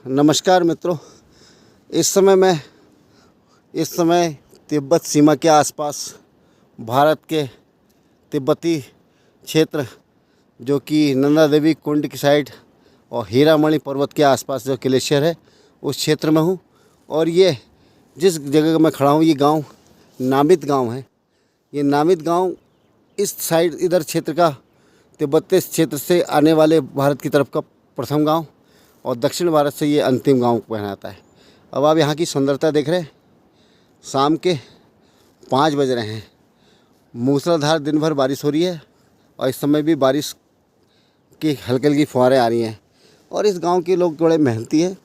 नमस्कार मित्रों। इस समय तिब्बत सीमा के आसपास भारत के तिब्बती क्षेत्र जो कि नंदा देवी कुंड की साइड और हीरामणि पर्वत के आसपास जो ग्लेशियर है उस क्षेत्र में हूँ। और ये जिस जगह मैं खड़ा हूँ ये गांव नामित गांव है। ये नामित गांव इस साइड इधर क्षेत्र का तिब्बत क्षेत्र से आने वाले भारत की तरफ का प्रथम गांव और दक्षिण भारत से ये अंतिम गांव कहलाता है। अब आप यहाँ की सुंदरता देख रहे हैं। शाम के 5 बज रहे हैं। मूसलाधार दिन भर बारिश हो रही है और इस समय भी बारिश की हल्की हल्की फुहारें आ रही हैं। और इस गांव के लोग बड़े मेहनती हैं।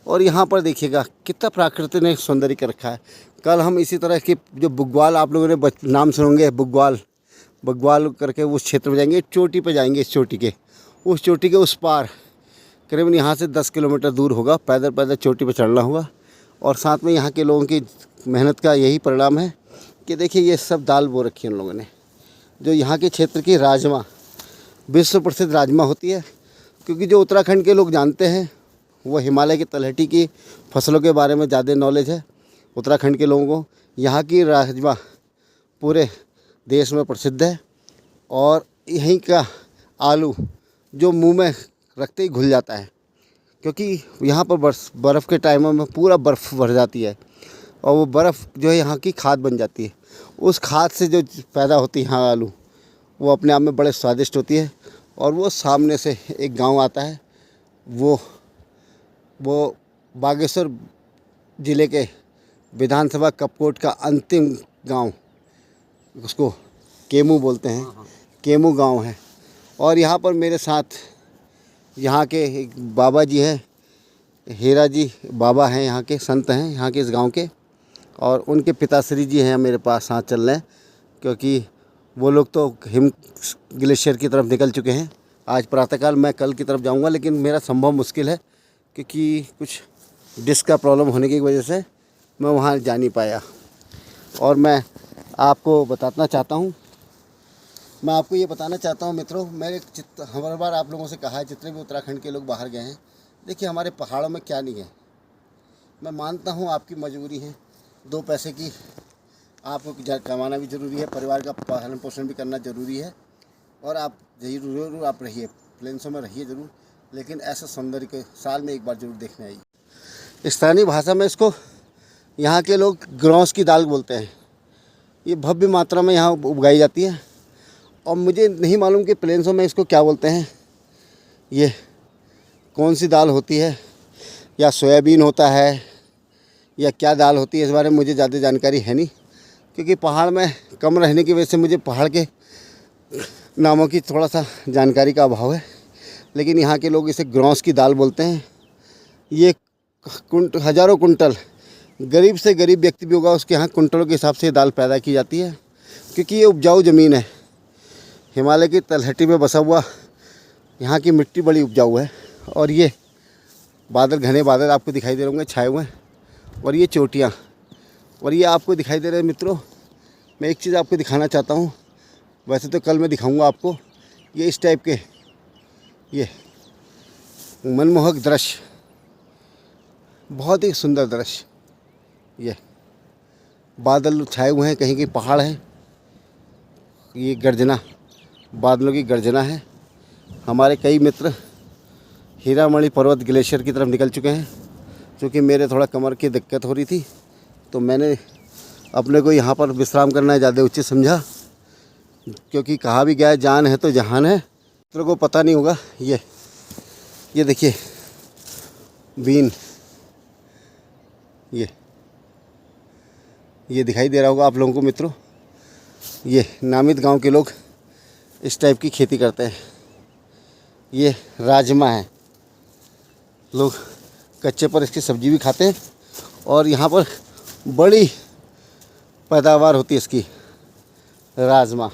और यहाँ पर देखिएगा कितना प्रकृति ने सौंदर्य कर रखा है। कल हम इसी तरह की जो बुग्वाल आप लोगों ने नाम सुनोगे बुग्वाल करके उस क्षेत्र में जाएंगे, चोटी पे जाएंगे। इस चोटी के उस पार करीबन यहाँ से 10 किलोमीटर दूर होगा। पैदल चोटी पे चढ़ना होगा। और साथ में यहाँ के लोगों की मेहनत का यही परिणाम है कि देखिए ये सब दाल बो रखी है उन लोगों ने। जो यहाँ के क्षेत्र की राजमा विश्व प्रसिद्ध राजमा होती है। क्योंकि जो उत्तराखंड के लोग जानते हैं वो हिमालय की तलहटी की फसलों के बारे में ज़्यादा नॉलेज है उत्तराखंड के लोगों को। यहाँ की राजमा पूरे देश में प्रसिद्ध है। और यहीं का आलू जो मुंह में रखते ही घुल जाता है, क्योंकि यहाँ पर बर्फ़ के टाइमों में पूरा बर्फ़ भर जाती है और वो बर्फ़ जो है यहाँ की खाद बन जाती है। उस खाद से जो पैदा होती है यहाँ आलू वो अपने आप में बड़े स्वादिष्ट होती है। और वो सामने से एक गांव आता है, वो बागेश्वर ज़िले के विधानसभा कपकोट का अंतिम गांव, उसको केमू बोलते हैं। केमू गांव है। और यहाँ पर मेरे साथ यहाँ के एक बाबा जी हैं, हीरा जी बाबा हैं, यहाँ के संत हैं यहाँ के इस गांव के। और उनके पिताश्री जी हैं मेरे पास साथ चल रहे हैं, क्योंकि वो लोग तो हिम ग्लेशियर की तरफ निकल चुके हैं। आज प्रातःकाल मैं कल की तरफ जाऊंगा, लेकिन मेरा संभव मुश्किल है क्योंकि कुछ डिस्क का प्रॉब्लम होने की वजह से मैं वहाँ जा नहीं पाया। और मैं आपको बताना चाहता हूँ मित्रों, हर बार आप लोगों से कहा है जितने भी उत्तराखंड के लोग बाहर गए हैं, देखिए हमारे पहाड़ों में क्या नहीं है। मैं मानता हूँ आपकी मजबूरी है, 2 पैसे की आपको कमाना भी ज़रूरी है, परिवार का पालन पोषण भी करना ज़रूरी है। और आप ज़रूर आप रहिए, प्लेन्सों में रहिए ज़रूर, लेकिन ऐसा सौंदर्य के साल में एक बार ज़रूर देखने आइए। स्थानीय भाषा में इसको यहाँ के लोग ग्रौस की दाल बोलते हैं। ये भव्य मात्रा में यहाँ उगाई जाती है। और मुझे नहीं मालूम कि प्लेन्सों में इसको क्या बोलते हैं, ये कौन सी दाल होती है, या सोयाबीन होता है या क्या दाल होती है, इस बारे में मुझे ज़्यादा जानकारी है नहीं। क्योंकि पहाड़ में कम रहने की वजह से मुझे पहाड़ के नामों की थोड़ा सा जानकारी का अभाव है। लेकिन यहाँ के लोग इसे ग्रौस की दाल बोलते हैं। ये हज़ारों कुंटल गरीब से गरीब व्यक्ति भी होगा उसके यहाँ कुंटलों के हिसाब से दाल पैदा की जाती है। क्योंकि ये उपजाऊ ज़मीन है, हिमालय की तलहटी में बसा हुआ यहाँ की मिट्टी बड़ी उपजाऊ है। और ये घने बादल आपको दिखाई दे रहे होंगे छाए हुए हैं। और ये चोटियाँ, और ये आपको दिखाई दे रहे हैं मित्रों। मैं एक चीज़ आपको दिखाना चाहता हूँ, वैसे तो कल मैं दिखाऊंगा आपको। ये इस टाइप के ये मनमोहक दृश्य, बहुत ही सुंदर दृश्य। ये बादल छाए हुए हैं, कहीं कहीं पहाड़ है, ये गर्जना बादलों की गर्जना है। हमारे कई मित्र हीरामणि पर्वत ग्लेशियर की तरफ निकल चुके हैं। क्योंकि मेरे थोड़ा कमर की दिक्कत हो रही थी तो मैंने अपने को यहाँ पर विश्राम करना ज़्यादा उचित समझा। क्योंकि कहा भी गया है जान है तो जहान है। मित्रों को पता नहीं होगा, ये देखिए बीन, ये दिखाई दे रहा होगा आप लोगों को मित्रों। ये नामित गांव के लोग इस टाइप की खेती करते हैं। ये राजमा है, लोग कच्चे पर इसकी सब्ज़ी भी खाते हैं। और यहाँ पर बड़ी पैदावार होती है इसकी राजमा।